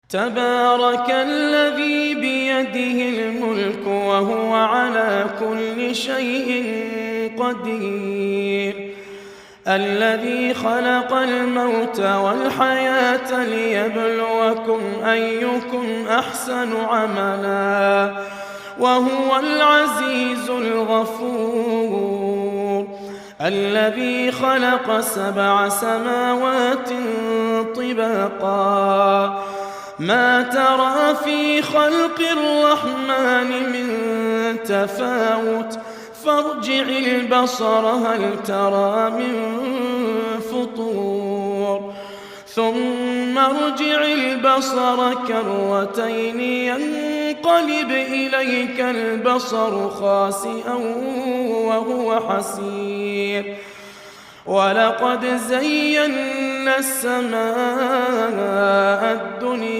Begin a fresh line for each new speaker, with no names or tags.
تبارك الذي بيده الملك وهو على كل شيء قدير الذي خلق الموت والحياة ليبلوكم أيكم أحسن عملا وهو العزيز الغفور الذي خلق 7 سماوات طباقا ما ترى في خلق الرحمن من تفاوت فارجع البصر هل ترى من فطور ثم ارجع البصر كرتين ينقلب إليك البصر خاسئا وهو حسير ولقد زينا السماء الدنيا